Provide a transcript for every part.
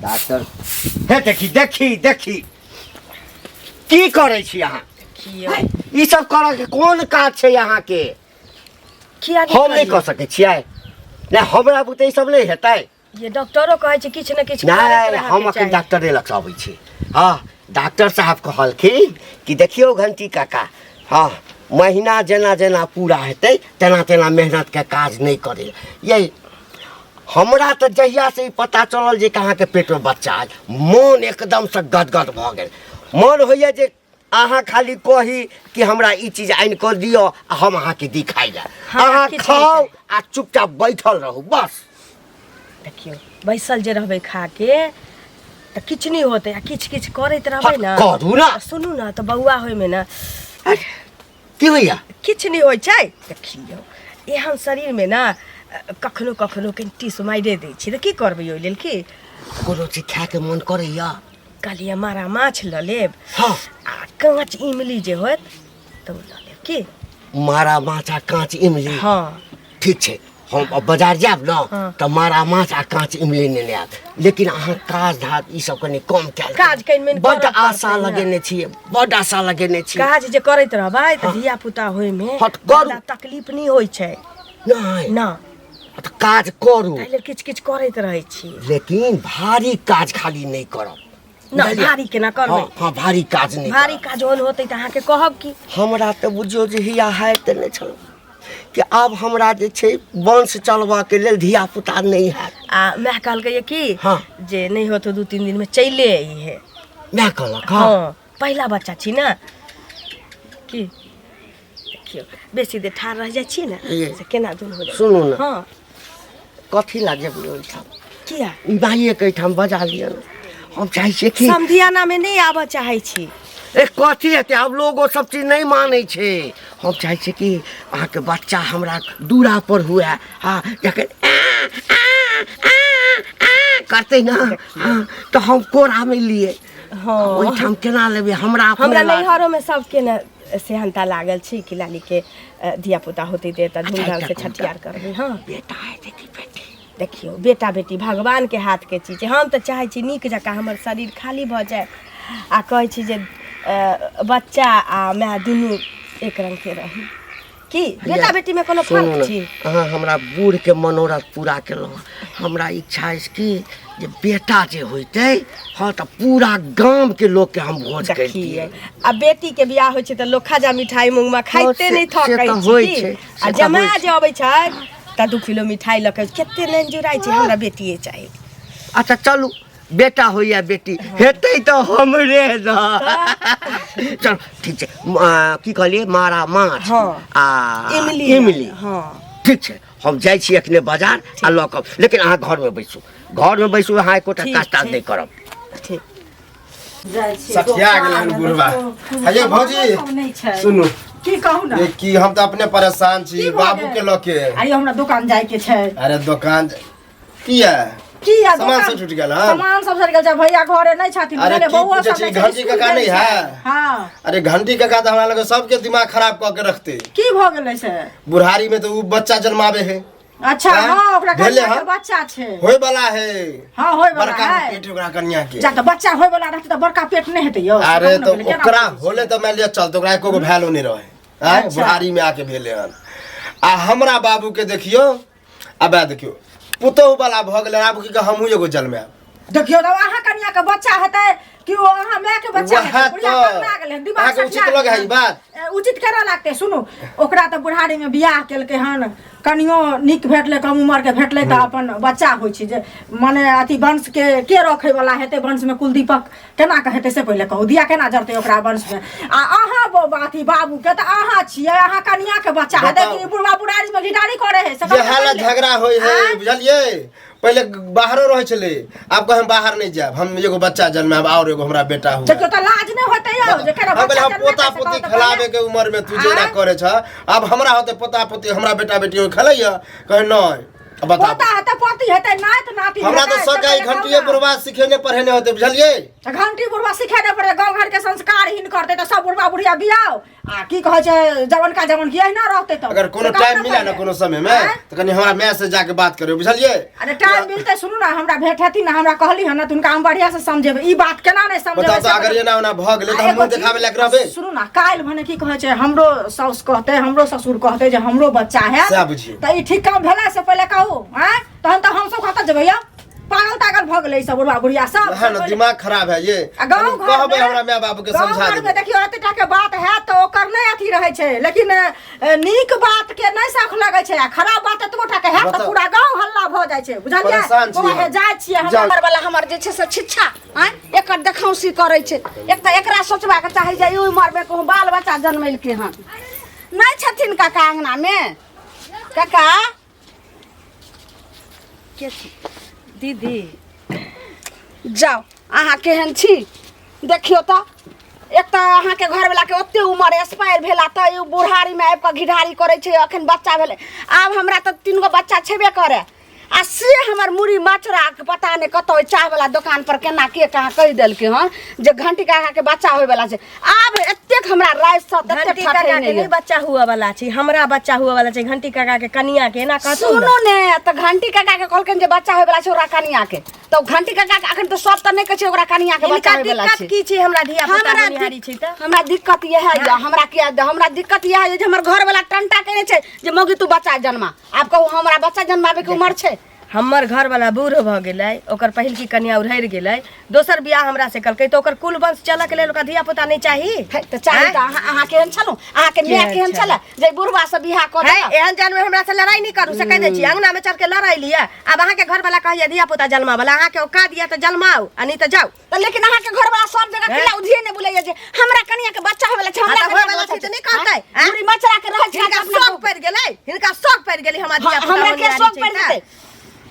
Doctor हे देखी देखी देखी की करे छी अहाँ ई सब करऽ के कोन काज छै अहाँ के हम नहीं कर सके छियै नै हमरा बुते ई सब नहीं हेतै ये डॉक्टरो कहै छै किछ न किछ नहीं हम अखन डॉक्टरे लग आबै छी हां डॉक्टर साहब कहलखिन कि देखियो घंटी काका हां महीना जेना जेना पूरा हेतै तेना तेना मेहनत के काज नहीं करे ये हमरा तो जहिया से पता चलल जे कहाँ के पेट में बच्चा है मन एकदम से गदगद भ गेल मन होइए जे अहाँ खाली कही कि हमरा ई चीज आइन कर दियो आ हम अहाँ के दिखाई जा अहाँ खाओ आ चुपचाप बैठल रहू बस देखियो बैसल जे रहबे खा के त किछ नहीं होते आ किछ किछ करैत रहबे ना करू ना सुनू ना तो बौआ होय में ना की होइया किछ नहीं होय छै देखियो एहन शरीर में ना कखनो कखनो कनि सुमाइरे दै छी त की करबै ओइ लेल की कोनो चीज खाए के मन करैया कहलिए मारा माछ ल लेब हाँ आ कांच इमली जे होत त ल लेब की मारा माछ आ कांच इमली हाँ ठीक छै हम बाजार जाब न हाँ। त मारा माछ आ कांच इमली ने लेब लेकिन अहाँ काज धाज ई सब कनी कम कैल काज कनि मेन बड आशा लगेने छियै बड आशा लगेने छियै काज जे करैत रहबै त धिया पुता होय में हट करू तकलीफ नहीं होय छै नहीं ना त काज करू ताहि लेल किछ किछ करैत रहै छी लेकिन भारी काज खाली नहीं करब ना भारी केना करबै हाँ भारी काज नहीं भारी काज होल होतै त अहाँ के कहब की हमरा त बुझियो जे हिया है त नहीं छल कि अब हमरा जे छै वंश चलबा के लेल धिया पुता नहीं है आ मैं कहलकै की हाँ जे नहीं होतो 2-3 दिन में चले आई है मैं कहलक हाँ पहला बच्चा छी ना की देखियो बेसी दे ठार रह जाय छी ना से केना दुन हो जाय सुनू ना हाँ कथी लागे ओइठाम किया माइए के ठाम बजा लिया हम चाहे छी कि समधियाना में नहीं आबऽ चाहे छी ए कथी हेतै आब लोगो सब चीज नहीं मानै छै हम चाहे छी कि अहाँ के बच्चा हमरा दूरा पर हुए हाँ जखन करते ना हाँ, तो हम कोरा में लिए हाँ ओइठाम केना लेबे हमरा नैहरों में सबके न सेहनता लागल छी कि लाली के धिया पुता होते दे त धूमधाम से छठियार करबे हाँ बेटा है देखी बेटी देखियो बेटा बेटी भगवान के हाथ के चीज हम तो चाहे छी नीक जका हमर शरीर खाली भ जाए आ कहै छी जे बच्चा आ मैं दुनू एक रंग के रही की बेटा बेटी में कोनो फर्क छी अहाँ हमरा बूढ़ के मनोरथ पूरा केलहुँ हमरा इच्छा अछि कि जे बेटा जे होइतै हाँ त पूरा गांव के लोग के हम भोज करतियै आ बेटी के बियाह होइ छै त लोग खाजा मिठाई मुंगमा खाइते नहीं थकै छै आ जमाय जे अबै छै त 2 किलो मिठाई लके केते नहीं जुराई छै हमरा बेटिए चाहिए अच्छा चलू बेटा होइया बेटी हेतै तो हमरे न चल ठीक छै की कहलिए मारा माछ आ इमली हाँ ठीक छै हम जाइ छी अखने बाजार आ लऽ कऽ लेकिन अहाँ घर में बैसू अहाँ एकोटा काज ताज नहीं करब ठीक सठिया गेलन बुढ़वा अये भौजी सुनू की कहू ना कि हम तो अपने परेशान छी बाबू के लके आइयो हमरा दुकान जाय के छै अरे दुकान किया किया सामान सब छूट गेल हां सामान सब छूट गेल छै भैया घरे नहीं छथिन अरे बउआ सब घंटी काका नहीं है हां अरे घंटी काका तो हमरा लगे सबके दिमाग खराब क के रखते की भ गेलै से बुढ़ारी में तो वो बच्चा जन्मावे है अच्छा हां ओकरा कन्या बच्चा छै होय वाला है हां होय वाला बड़का है पेट ओकरा कन्या के जा त बच्चा होय वाला रहते त बड़का पेट नहीं हेतै यो अरे तो ओकरा होले तो मैं लिया चल तो ओकरा एको वैल्यू नहीं रहे हां बुढ़ारी में आके भेले हन आ हमरा बाबू के देखियो अब देखियो पुतौ वाला भ गेलै आब की हमहू एगो जन्मे देखियो त अहाँ कन्या के बच्चा हेतै कि ओ अहाँ माय के बच्चा हेतै बुढ़िया पगला गेलै दिमाग से उचित लगे है ई बात उचित केना लागतै सुनू ओकरा त बुढ़ारी में बियाह केलकै हन कनियो निक भेटले कम उम्र के भेटले त अपन बच्चा होय छै जे माने अथी वंश के रखै वाला हेतै वंश में कुलदीपक केना के हेतै से पहिले कहू दिया केना जरतै ओकरा वंश में आ अहाँ अथी बाबू के त अहाँ छियै अहाँ कन्या के बच्चा हेतै कि बुढ़वा बुढ़ारी में गिटारी करे है जे हाला झगड़ा होय है बुझलिए पहले बाहरो रहे चले अब हम बाहर नहीं जाब हम एगो बच्चा जन्माब और एगो हमरा बेटा हुआ देखियो त लाज नहीं होतै यो जे केना बच्चा हम पोता पोती खिलावे के उम्र में तू जे ना करे छ अब हमरा होते पोता पोती हमरा बेटा बेटी खलैया कहे नहीं अब बताओ। पोता है तो पोती है नात नाती हमरा तो सका ई घंटिए बुढ़वा सिखेने पढ़ेने होते बुझलिए। घंटी बुढ़वा सिखेने पड़े गाँव घर के संस्कार हीन करते तो सब बुढ़वा बुढ़िया बियाओ आ की कहे छै जवन का जवन की ना रहते तो अगर कोनो टाइम मिला ना कोनो समय में तो कनी हमरा मैं से जाके बात करियो बुझलिए। अरे टाइम मिलते सुनू ना हमरा भेट हेती ना हमरा कहली है ना तुनका हम बढ़िया से समझेबे ई बात केना नहीं समझेबे। बताओ तो अगर ये ना होना भ गेले तो हम मुंह देखावे लायक रहबे। सुनू ना काल भने की कहे छै हमरो साउस कहते हमरो ससुर कहते जे हमरो बच्चा है से बुझिए त ई ठीक काम भेला से पहले कहू हैं तहन तो हम सब कहता जेबै या पागल तागल भ गेलै सब बुढ़वा बुढ़िया सब है ना दिमाग खराब है ये। गाँव घर कहबे हमरा माय बाबू के समझा दे। देखियो एते टा के बात है तो ओकर नहीं अथी रहे छै लेकिन नीक बात के नहीं साख लगे छै आ खराब बात एतबो टा के है तो पूरा गांव हल्ला भ जाय छै बुझलिए। परेशान छी ओहे जाय छियै हम हमर वाला हमर जे छै से छिच्छा हैं एकर देखाउसी करै छै। एक त एकरा सोचबा के चाही जे ओइ मरबे कहूँ बाल बच्चा जन्मेलकै हन नहीं छथिन काका अंगना में। काका के छी दीदी जाओ अहाँ केहन छी देखियो तो एक तो अहाँ के घर वाला के ओते उम्र एक्सपायर भेला तो ई बुढ़ारी में आबि के घिढारी करे छै अखन बच्चा भेले। आब हमरा तो 3 गो बच्चा छेबे करे आ से हमर मुड़ी मचरा के पता नहीं कतो चाह वाला दुकान पर केना के कहाँ कह देलके हन जे घंटी काका के बच्चा होय वाला छै। आब एतेक हमरा राय से घंटी काका के नहीं बच्चा हुआ वाला छै हमरा बच्चा हुआ वाला छै घंटी काका के कनिया के ना कहतो सुनो ने त घंटी काका के कहलकन जे बच्चा होय वाला छै ओकरा कनिया के तो घंटी काका के अखन तो सब त नहीं कह छै ओकरा कनिया के बच्चा होय वाला छै। दिक्कत की छै हमरा धिया पुता निहारी छै त हमरा दिक्कत यह है हमरा किया हमरा दिक्कत यह है जे हमर घर वाला टंटा केने छै जे मौगी तू बच्चा जन्मा। आब कहू हमरा बच्चा जन्माबे के उम्र छै। हमर घर वाला बूढ़ भ गेलै ओकर पहिल की कन्या उधर गेलै दोसर बियाह हमरा से कलकै तो ओकर कुल वंश चलक लेल ओकर धिया पुता नहीं चाही त चाही त अहाँ केहन छलु अहाँ के माय केहन छले जे बुढ़वा से बियाह क दे। एहन जन्म में हमरा से लड़ाई नहीं करू से कह दे छी अंगना में चढ़ के लड़ाई लिया। अब अहाँ के घर वाला कहैया धिया पुता जन्मा वाला अहाँ के औकात दिया त जन्माओ आ नहीं त जाओ। त लेकिन अहाँ के घर वाला सब जगह खिला उधिए ने बुलैया जे हमरा कनिया के बच्चा होय वाला छै हमरा होय वाला छै त नहीं कहतै पूरी मचरा के रह छै हिनका शौक पड़ गेलै हिनका शौक पड़ गेलै हमरा धिया पुता हमरा के शौक पड़ जेतै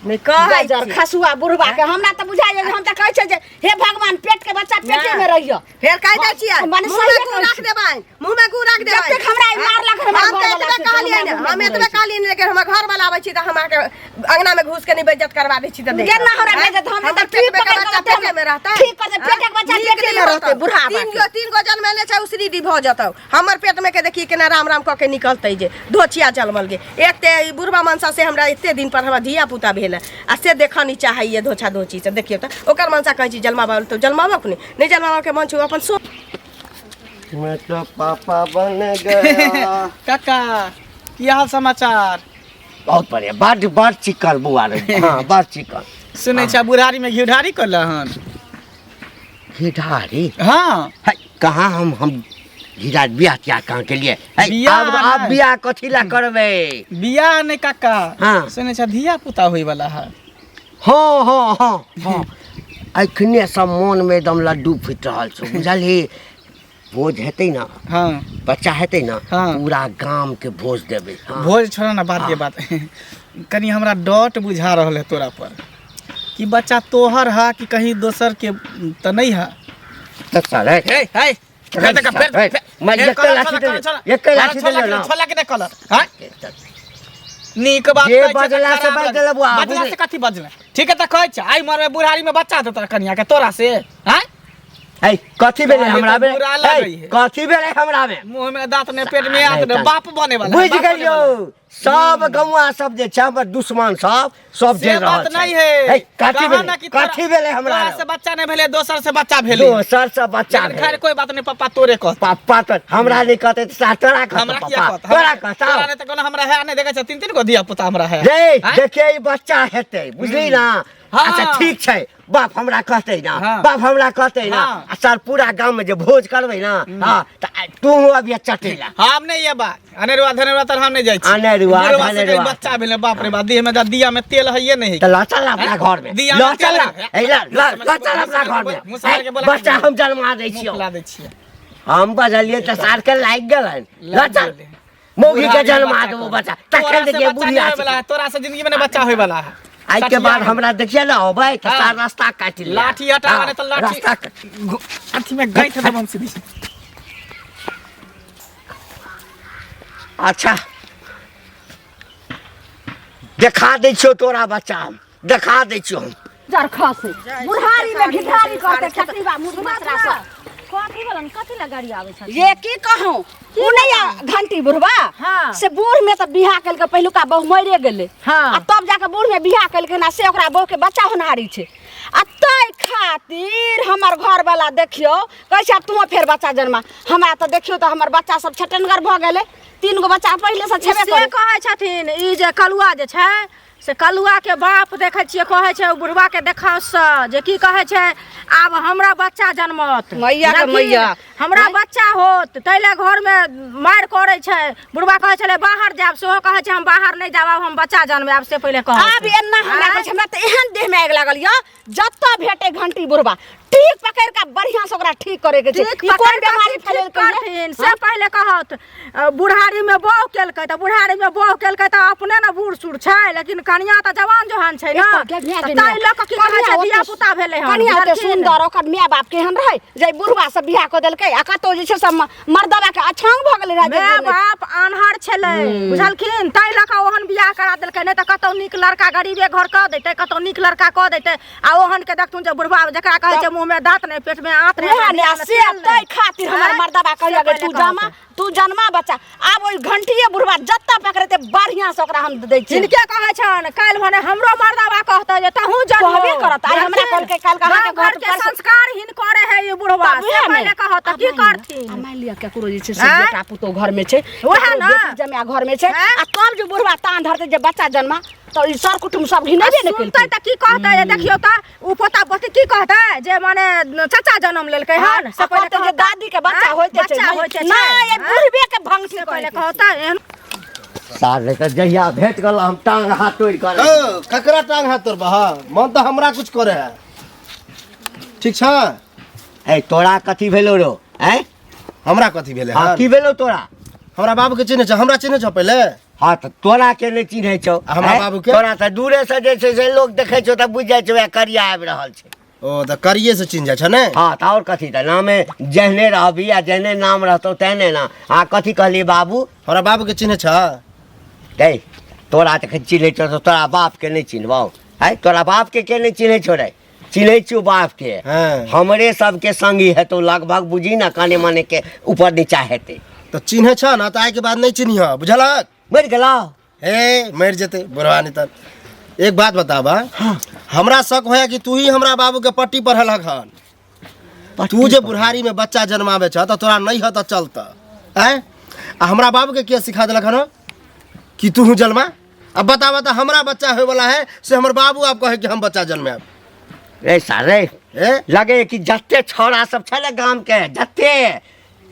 नहीं कहै गजर खसुआ बुढ़वा के हमरा त बुझाइए हम त कहै छै जे हे भगवान पेट के बच्चा पेटे में रहियो फेर कह दै छियै मने मुंह में गू रख देबै मुंह में गू रख देबै जब तक हमरा ई मार लग हमरा हम घर वाला एतबे कहलियै ने हम एतबे कहलियै ने लेकिन हमर घर वाला आबै छी त हमरा के अंगना में घुस के नहीं बेइज्जत करवा दै छी त देख केना हमरा बेइज्जत हम त पेट में बच्चा पेटे में रहतै ठीक कर पेट के बच्चा पेटे में रहतै बुढ़ा तीन गो जन्म ले छै उसरी दी भ जतौ हमर पेट में के देखी केना राम राम क के निकलतै जे धोचिया जन्मल गे एक ते बुढ़वा मनसा से हमरा एते दिन पर हमरा धिया पुता भेल आ से देखनी चाहिए धोछा धोची से देखियो त ओकर मनसा कहै छी जन्माबा तो जन्माबा को नहीं जन्माबा के मन छु अपन सो मैं तो पापा बन गया। काका की हाल समाचार। बहुत बढ़िया बड़ चिकन बुआ रे हाँ बड़ चिकन। सुनै छै बुढ़ारी में घिढारी करला हन। घिढारी हाँ है कहाँ हम घिढारी बियाह क्या कहाँ के लिए है, बियाह अब है। बियाह कथी ला करबे। बियाह ने काका हाँ। सुनै छै धिया पुता होय वाला है। हाँ हाँ हाँ हाँ अखने सब मन में एकदम लड्डू फुटि रहल छौ बुझलही। भोज हेतै ना हाँ बच्चा हेतै ना हाँ। पूरा गांव के भोज देबै हाँ। भोज छोड़ा ना बात के बात कनी हमरा डॉट बुझा रहल है तोरा पर कि बच्चा तोहर है कि कहीं दोसर के त नहीं है। तो सर है हे हे मैं एक लाठी दे ना छोला के कलर हां नीक बात जे कहै छै, बजला से खराब बजला बुआ, बजला बुझे। से कथी बजला ठीक है त कहै छै आई मरबे बुढ़ारी में बच्चा दे तोरा कनिया के तोरा से हैं है कथी भेलै काहे हमरा तो में बुरा लागै है। कथी भेलै हमरा में मुंह में दांत ने पेट में आत ने बाप बने वाला बुझ गेलियो सब गौवा सब जे छै हमर दुश्मन सब जे से रहल बात नहीं है कथी कहा ना कि भेलै कथी भेलै हमरा तोरा से बच्चा नहीं भेले दोसर से बच्चा भेले दोसर से बच्चा खैर भेलै कोई बात नहीं पापा तोरे कह पापा तो हमरा नहीं कहते तो तोरा कहता हमरा किया पापा कहत तोरा कहता तोरा ने त कोनो हमरा है नहीं देखे छ 3 गो दिया पुता हमरा है रे हैं? देखिए ई बच्चा हेतै बुझली ना हाँ। अच्छा ठीक छै बाप हमरा कहते ना हाँ। बाप हमरा कहते ना हाँ। आ सर पूरा गांव में जे भोज करबै ना हां त तू अभी चटेला हम नहीं ये बात अनेरुआ धनेरुआ तर हम नहीं जाई छी अनेरुआ, बुढ़वा से धनेरुआ। कहीं बच्चा भेले बाप रे बाप देह में दिया में तेल है ये नहीं त ला चल अपना घर में दिया ला में चल तेल है। ए ला चल अपना घर में मुसहर के बोला बच्चा हम जन्मा दै छियो मुखला दै छियै हम बजलिए त सार के लाग गेलन ला लाग चल गेलै। मौगी के बुढ़ारी में जन्मा बच्चा देबो होय बच्चा तोरा तखन से देखिए बच्चा बुढ़िया नहीं होय वाला है, तोरा से जिंदगी में नहीं बच्चा होय वाला है आज के बाद हमरा देखिए ना होबै त हाँ। सार रास्ता काट लिया लाठी हटा माने तो लाठी रास्ता काट- अथी में गांठ देब हम सीधी अच्छा देखा दै छियो तोरा बच्चा हम, देखा दै छियो हम। जरखा से बुढ़ारी में घिढारी करते खतीबा मुंह मचरा से कथी बोलन कथी ला गाड़ी आवे छ ये की कहूं उ नहीं घंटी बुढ़वा हाँ। से बूढ़ में तो बियाह कल के पहिलुका बहु मरे गेले हाँ। आ तब जाके बूढ़ में बियाह कल के ना से ओकरा बहु के बच्चा होनहारी छे आ तै खातिर हमर घर वाला देखियो कहै छै तुम फेर बच्चा जन्मा हमरा तो देखियो तो हमर बच्चा सब छटनगर भ गेले 3 गो बच्चा पहिले से छेबे से करे कहै छथिन ई जे कलुआ जे छै से कलुआ के बाप देखै छियै कहै छै बुढ़वा के देखाव से जे की कहै छै आब हमरा बच्चा जन्मत मैया के लेकिन मैया। हमरा बच्चा होत तैले घर में मार करे छै बुढ़वा कहै छले बाहर जाब सेहो कहै छै हम बाहर नहीं जाब हम बच्चा जन्माब से पहिले कहै आब एना हमरा कहै छै हमरा त एहन देह में आग लागल य जत्ता भेटे घंटी बुढ़वा ठीक पकड़ के बढ़िया से ओकरा ठीक करे के छै ठीक ई कोन पकड़ के बीमारी ठीक फैलल करथिन से पहिले कहत बुढ़ारी में बहू केलकै त बुढ़ारी में बहू केलकै त अपने न बूढ़ सूढ़ छै लेकिन कनिया त जवान जोहान छै ना ताई लोग की कहै छै बिया पुता भेलै हन कनिया ओते सुंदर ओकर माय बाप केहन रहै जे बुढ़वा से बियाह क देलकै आ कतो जे छै सब मर्दवा के अछांग भ गेलै रह माय बाप आन्हर छलै बुझलखिन ताई लक ओहन बियाह करा देलकै नै त कतौ नीक लड़का गरीबे घर क दैतै कतौ नीक लड़का क दैतै आ ओहन के देखथुन जे बुढ़वा जकरा कहै छै मुंह में दांत नै पेट में आंत नै से तै खातिर हमर मर्दवा कहै गे तू जन्मा बच्चा आब ओइ घंटिए बुढ़वा जत्ता पकड़ते बढ़िया से ओकरा हम दै छी जिनके कहै छन काल भने हमरो मर्दवा कहतै जे तहू जन्म कहबे करत आई हमरा कल के काल कहा के घर के संस्कार हिन करे है ये बुढ़वा से पहिले कहत की करथिन आ मान लिया केकरो जे छै से बेटा पुतो घर में छै ओहे ना। जमिया घर में छै आ तब जे बुढ़वा तान धरते जे बच्चा जन्मा तो ई सर कुटुम सब घिनेबे ने सुनतै त की कहतै जे देखियो त उ पोता पोती की कहतै जे माने चाचा जन्म लेलकै हन से पहिले जे दादी के बच्चा होइते छै बच्चा होइते छै ना ये बुढ़बे के भंग से पहिले कहतै एहन साले त जहिया भेट गेल हम टांग हाथ तोड़ कर ओ ककरा टांग हाथ तोड़ बहा मन तो हमरा कुछ करे है ठीक छ ए तोरा कथी भेलो रो हैं? हमरा कथी भेले हाँ हन? की भेलो तोरा? हमरा बाबू के चिन्ह छ हमरा चिन्ह छ पहिले हाँ तो तोरा के नहीं चिन्हे छौ हमरा हैं? बाबू के? तोरा त दूरे से जे छै से लोग देखे छौ त बुझ जाय छौ वह करिया आबि रहल छै। ओ त करिए से चिन्ह जाइ छ ने हाँ तो और कथी त नामे जहने रहबी या जहने नाम रहतौ तेने ना। हाँ कथी कहली बाबू? हमरा बाबू के चिन्ह छ दे तोरा त चिन्हे छौ तो तोरा बाप के नहीं चिन्हबौ है? तोरा बाप के नहीं चिन्हे छौ रे? चिन्हे छौ बाप के। हाँ। हमरे सबके संगी है तो लगभग बुझी ना काने माने के ऊपर नीचा हेते। तो चिन्ह छ न त आइ के बाद नहीं चिन्ह बुझलक मर गेला हे मर जेते बुढ़वा नहीं त एक बात बताबा हमरा शक होया कि तू ही हमरा बाबू के पट्टी पढ़लक हन तू जे बुढ़ारी में बच्चा जन्मावे छ त तोरा नहीं ह त चलत हैं आ हमरा बाबू के के सिखा देलक हन कि तू जन्मा अब बतावा त हमरा बच्चा होय वाला है से हमर बाबू आप कहे कि हम बच्चा जन्माब रे सारे ए लगे कि जत्ते छौड़ा सब छले गांव के जत्ते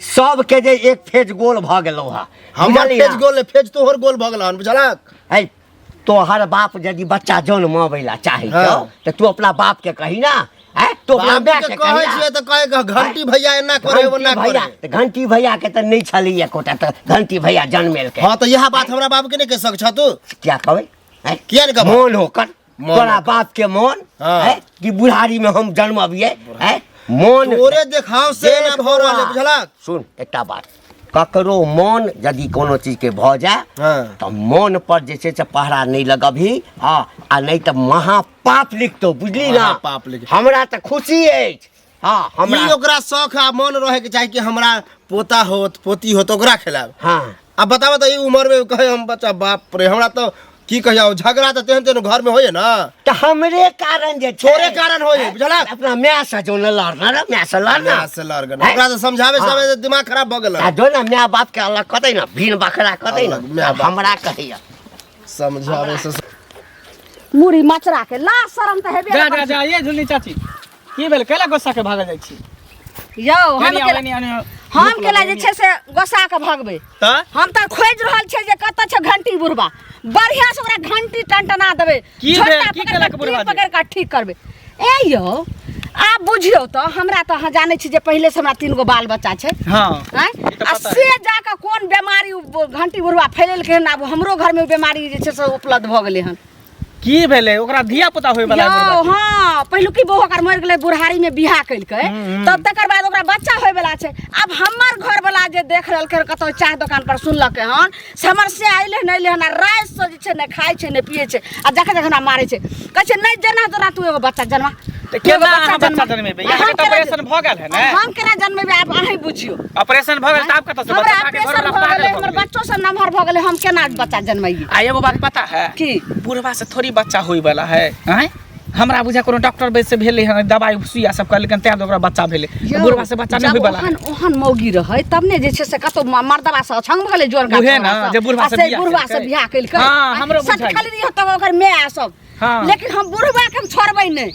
सब के जे एक फेज गोल भ गेलौ हा हमर फेज गोल फेज तोहर गोल भ गेल हन बुझलक है तोहर बाप यदि बच्चा जन्मावेला चाहे हाँ। तो तू अपना बाप के कही ना है तो अपना बाबू माय के के कहे कही छियै ना। त कहे घंटी भैया एना करे ओना घंटी भैया करे घंटी भैया के तो नहीं छली एकोटा तो घंटी भैया जन्मेल के हां त यह बात हमरा बाबू के नहीं कह सक छ तू क्या कहबे है? किया नहीं कहबो मोन होकर मोन तोरा होकर। बाप के मोन हाँ। है कि बुढ़ारी में हम जन्मबिए है मोन तोरे देखाव से ना भ रहले बुझलक सुन एकटा बात ककरो मोन यदि कोनो चीज के भ जाए हाँ। तो मोन पर जे छै से पहरा नहीं लगबही हाँ आ नहीं तो महापाप लिखतो बुझली ना। महापाप लिख- हमरा तो खुशी अछि हाँ ई हमरा ओकरा शौक आ मन रहे के चाही कि हमरा पोता होत पोती होत ओकरा खिलाब हाँ अब बतावा त ई उम्र में कहे हम बच्चा बाप रे हमरा तो की कहिया झगड़ा त तेहन तेहन घर में होए ना तो हमरे कारण जे छै तोरे कारण होए बुझलक अपना माय से जो न लड़ना रे माय से लड़ना ना से लड़ गन ओकरा तो समझावे हाँ। समय दिमाग खराब भ गेल आ जो ना माय बाप के अलग कतै ना भीन बकरा कतै ना अलग, माय बाप। हमरा कहिया समझावे से मुड़ी मचरा के ला शरम त हेबे जा ना जा जा ये झुलनी चाची की भेल कैला गुस्सा के भागल जाइ छी यौ हम केला जे छै से गोसा के भगबे त हम त खोज रहल छै जे कत छै घंटी बुढ़वा बढ़िया से ओकरा घंटी टनटना देबे की छोटा भेल? की पकड़ केलक के बुढ़वा टीप जी? पकड़ के ठीक करबे ए यौ आप बुझियो तो हमरा तो अहाँ जाने छी जे पहले से हमरा 3 गो बाल बच्चा छै हां हैं ई तो आ पता से जाके कोन बीमारी घंटी बुढ़वा फैलेल के हन आब हमरो घर में बीमारी जे छै से उपलब्ध भ गेलै हन की भेलै ओकरा धिया पुता होय वाला यो हाँ पहिलुकी बहू ओकर मरि गेलै बुढ़ारी में बियाह कइलकै तब तकर बाद ओकरा बच्चा होय वाला छै। अब हमर घर वाला जे देख रहलकै कतौ चाय दुकान पर सुनलकै हन समस्या आइले नै ले हना रात से जे छै ने खाय छै ने पिए छै आ जखन जखन मारै छै कहै छै नै जना तोरा तू एगो बच्चा जन्मा त केना अहाँ बच्चा जन्मेबै यहाँ के ऑपरेशन भ गेल है ने हम केना जन्मेबै आब अहीं बुझियो ऑपरेशन भ गेल त आप कतौ से हमरा बच्चा के घर ऑपरेशन वाला भ गेलै पागल हमर बच्चो सब नमहर भ गेलै हम केना बच्चा जन्माइए। आ एगो बात पता है की बुढ़वा से थोड़ी बच्चा होय वाला है हैं हमरा बुझा कोनो डॉक्टर वैद्य से भेले है दवाई सुइया सब कर लेकिन तैं ओकरा बच्चा भेले बुढ़वा से बच्चा नहीं होय वाला ओहन ओहन मौगी रहै तब ने जे छै से कतौ मर्दवा से छंग गेलै जोर का उहे ना जे बुढ़वा से बियाह कइलकै हां हमरो बुझाइ खाली रहियो तब ओकर माय सब हाँ। लेकिन हम बुढ़वा के हम छोड़बै नै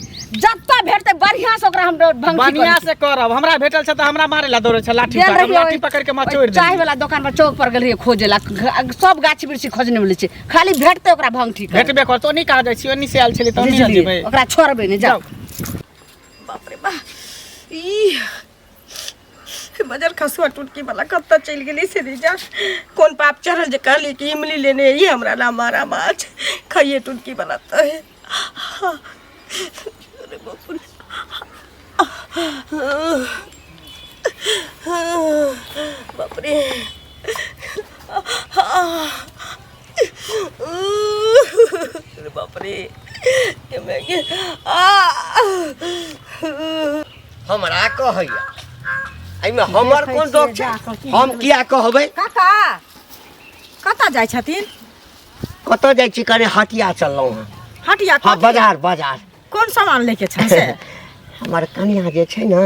जत्ता भेटतै बढ़िया से ओकरा हम भंगी बढ़िया से करब हमरा भेटल छ त हमरा मारे ला दौड़े छ लाठी पर लाठी पकड़ के मचोड़ दे चाय वाला दुकान पर चौक पर गेल रहिए खोजेला सब गाछ बिरछी खोजने वाले छै खाली भेटतै ओकरा भंग ठीक भेटबे कर तो नहीं कहा जाय छी ओनी से आयल छली त ओनी जेबै ओकरा छोड़बै नै जाओ। बाप रे बा ई बजर खसुआ टुटकी वाला कत्ता चल गेली से जा कौन पाप चढ़ल जे कहली कि इमली लेने ये हमरा ला मारा माछ खाइए टुटकी वाला तो है। अरे बाप रे बाप रे अरे बाप रे हमरा कहैया एहिमे हमर कोन दोष छै हम किया कहबै काका कतऽ जाइ छथिन कतऽ जाइ छी कने हटिया चललहुँ हँ हटिया हाँ बाजार बाजार कोन सामान लेके छ से हमर कनिया जे छै ने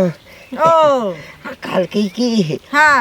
ओ कहलकै कि हाँ।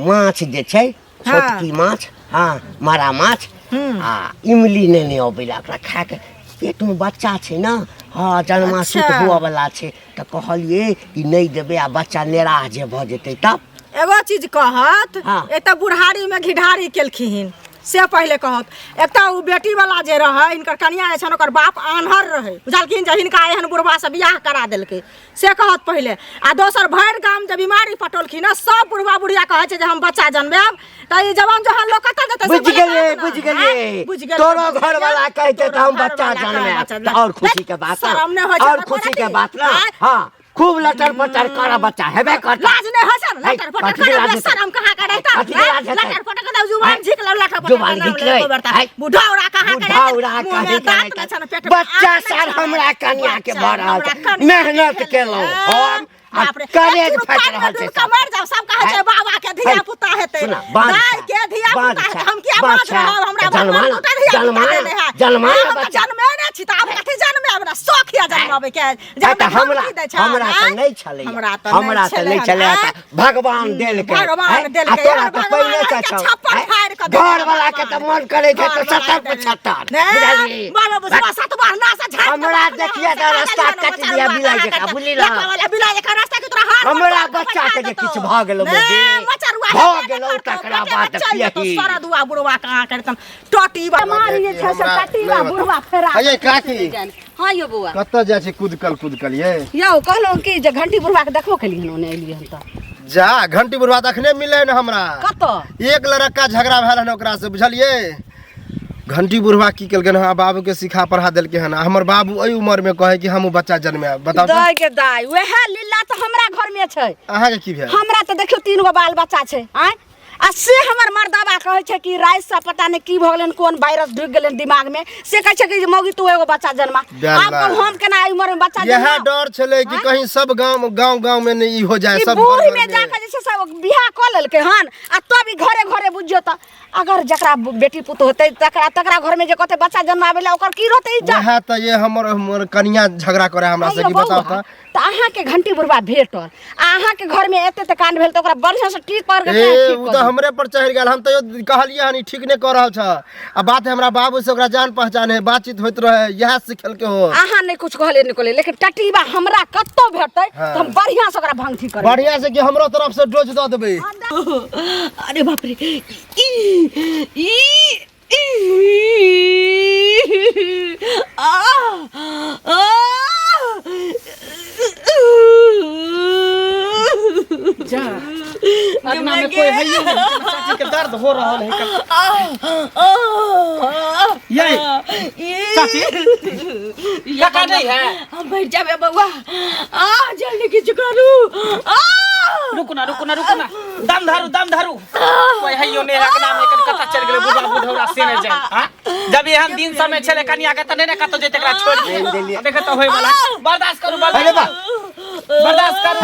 माछ जे छै छोटकी माछ हाँ मारा माछ आ इमली नेने अबैला ओकरा खा के पेटमे बच्चा छै ने हाँ जन्मासुत अच्छा। हुअ वाला छै तऽ कहलियै कि नहि देबै आ बच्चा नेराह जे भऽ जेतै तब एगो चीज कहत हाँ। एतऽ बुढ़ारी में घिढारी केलखिन से पहले कहत एक उ बेटी वाला जे रहे इनकर कनिया जे छन ओकर बाप आन्हर रहे बुझलखिन जे हिनका एहन बुढ़वा से बियाह करा देलकै से कहत पहले आ दोसर भरि गाम जे बीमारी पटोलखिन न सब बुढ़वा बुढ़िया कहै छै जे हम बच्चा जन्मेब त ई जवान जहान लोग कतऽ जेतै बुझ गेलियै तोरो घर वाला कहते त हम बच्चा जन्मेब और खुशी के बात और खुशी के बात ना हाँ खूब लटर पटर कर बच्चा हेबे कर लाज नहीं हसन लटर पटर कर शर्म कहां का रहता लटर पटर कर जुबान झिक लटर पटर जुबान निकले बुढ़ाउरा कहां का बुढ़ाउरा कहे बच्चा सर हमरा कन्या के बड़ा मेहनत केलौ हम करेज फट रहल छै कमर जाओ सब कहै छै बाबा के धिया पुता हेतै दाई के धिया पुता हेतै हम किया बात रहब हमरा जन्मा जन्मे नै छी त आब कथि जन्मे हमरा शौक या जन्मावे के हमरा त नै छलै हमरा त नै छलै भगवान देल के तोरा त पहिले से छौ घर वाला के त मन करे छै त 70 बाबा बुझवा सतवा ना से झाड़ हमरा देखिए त रास्ता काट दिया बिलाई जका बुझली ना बिलाई जका रास्ता के तोरा हाथ हमरा बच्चा के जे किछ भ गेल मोदी भ गेल तकरा बात पियही सारा दुआ बुढ़वा कहां करतन टोटी मारी जे छै से टटीवा बुढ़वा फेरा अये काकी हां यो बुआ कतऽ जाइ छै कूदकल ये यो कहलौ कि जे घंटी बुढ़वा के देखबो केलियन ओने एलियन त जा घंटी बुढ़वा तखने मिले न हमरा कतऽ एक लड़का झगड़ा भेल हन ओकरा से बुझलिए घंटी बुढ़वा की केलकन हन बाबू के सिखा पढ़ा देलके हन हमर बाबू एई उम्र में कहे कि हम बच्चा जन्मे बताओ दाई के दाई वहे लीला त हमरा घर में छै अहाँ के की भेल हमरा त देखियो 3 गो बाल बच्चा छै आय आ से हमर मर्दाबा कहै छै कि रात से पता नहीं की भ गेलन कोन वायरस ढुक गेलन दिमाग में से कहै छै कि मौगी तू एगो बच्चा जन्मा अब हम केना आई उम्र में बच्चा जन्मा यह डर छले कि कहीं सब गांव में नहीं हो जाए सब बूढ़ी में जाके जैसे सब बियाह क लेलकै हन आ तब ई घरे घरे बुझियो त अगर जकरा बेटी पुत होतै तकरा घर में जे कते बच्चा जन्मावेला ओकर की रहतै इज्जत वह त ये हमर कन्या झगड़ा करे हमरा से कि बताओ त अहाँ के घंटी बुढ़वा भेटल अहाँ के घर में एते त कांड भेल त ओकरा बढ़िया से ठीक कर के उ त हमरे पर चढ़ गेल हम त कहलिए हनी ठीक नै कर रहल छ आ बात हमरा बाबू से ओकरा जान पहचान है बातचीत होइत रहे यह सिखल के हो अहाँ नहीं कुछ कहले निकले लेकिन टटीबा हमरा कत्तो भेटतै त हम बढ़िया से ओकरा भंग ठीक करब बढ़िया से कि हमरो तरफ से डोज द देबै अरे बाप रे जा अगना में कोई है जी के दर्द हो रहा है ये चाची काका नहीं है हम बैठ जाबे बउआ जल्दी किछु करू रुकू ना दम धरू कोई हइयो ने के नाम एकर कथा चल गेले बुढ़ा बुढ़ौरा से ने जाय हां जब एहन दिन समय छले कनिया के त ने कतो जेते एकरा छोड़ दे देखे त होय वाला बर्दाश्त करू बर्दाश्त कर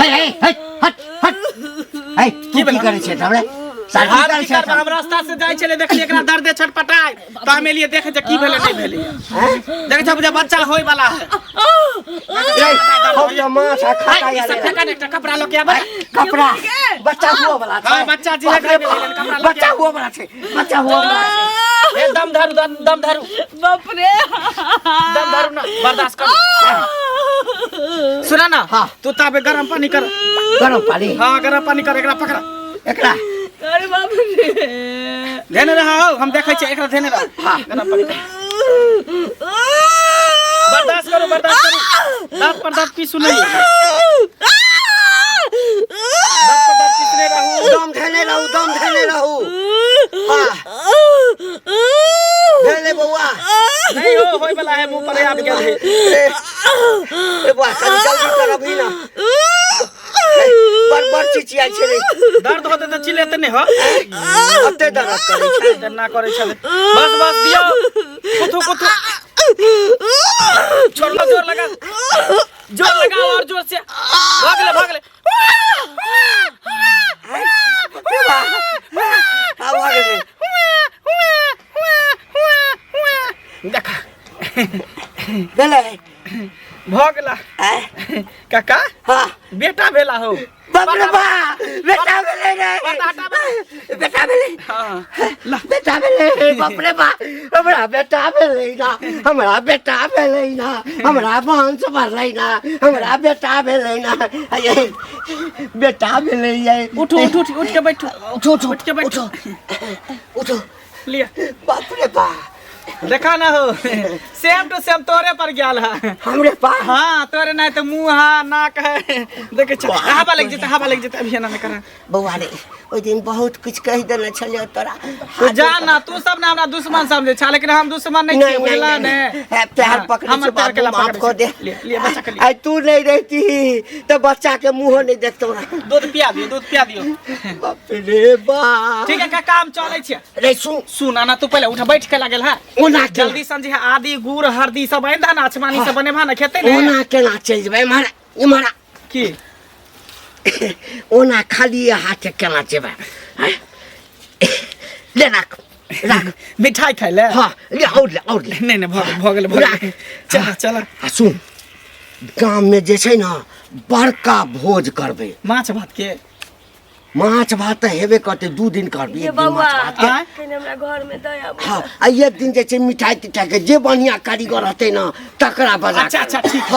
हट की करे छे हमरे सारी करे छे हम रास्ता से जाय छले देखली एकरा दर्द छटपटाय त हम एलिए देखे जे की भेले नहीं भेले देखे छ बच्चा होय वाला है हम त माछ खाता यार एकटा कपड़ा लो के आबे कपड़ा बच्चा हुआ वाला छे हां बच्चा जी है कपड़ा बच्चा हुआ वाला छे ए दम धरू बाप रे दम धरू ना बर्दाश्त कर सुना ना हाँ। तू ताबे गरम पानी कर गरम पानी एकरा पकड़ा एकरा अरे बाप रे धेने रहा हो हम देखै छी एकरा धेने रहा हां गरम पानी कर बर्दाश्त करो दांत पर दांत की सुनै दांत पर दांत किसने रहू दम धने रहू हां धने बउआ नहीं होय वाला है मुंह पर आ गेल है ए बुआ जल्दी कर अभी ना बड़ चीची आई छे रे दर्द होते त चिल्लाते नहीं हो अते दर्द करे छे ना करे छले बस दियो कुथु छोड़ लो जोर लगा और जोर से भाग ले आवाज दे देखा बेले भगला काका हां बेटा भेला हो बाप रे बा बेटा बेले रे बेटा बेले हां बेटा बेले बाप रे बा हमरा बेटा बेले ना हमरा वंश भरलै ना हमरा बेटा बेले ना बेटा बेले उठ के बैठो उठो लिया बाप रे बा देखा ना हो सेम टू सेम तोरे पर गेल है हमरे पा हाँ तोरे नहीं तो मुंह है नाक है देखे हवा लग जेते अभी ना करा बउआ रे ओइ दिन बहुत कुछ कह देने छलियो तोरा तू जान ना तू सब ने हमरा दुश्मन समझे छ लेकिन हम दुश्मन नहीं छिए बुझला ने प्यार पकड़ हम प्यार के माफ कर दे ले बच्चा के लिए आई तू नहीं रहती तो बच्चा के मुंह नहीं देखतो ना दूध पिया दियो बाप रे बाप ठीक है का काम चले छ रे सुन ना तू पहले उठ बैठ के लागल है ओना जल्दी समझे आदि गुड़ हल्दी सब आइन ना आसमानी से बने भा ना खेते ने ओना केना चल जबै इमारा की ओना खाली हाथ केना जेबै ले राख मिठाई खाइ ले हां ले और ले नहीं भगल चला सुन गांव में जे छै ना बड़का भोज करबे माछ भात हेबे करते 2 दिन करबे ये बउआ कने हमरा घर में दया हां आ एक दिन जे छै मिठाई तिठाई के जे बढ़िया कारीगर रहते ना तकरा बजा अच्छा ठीक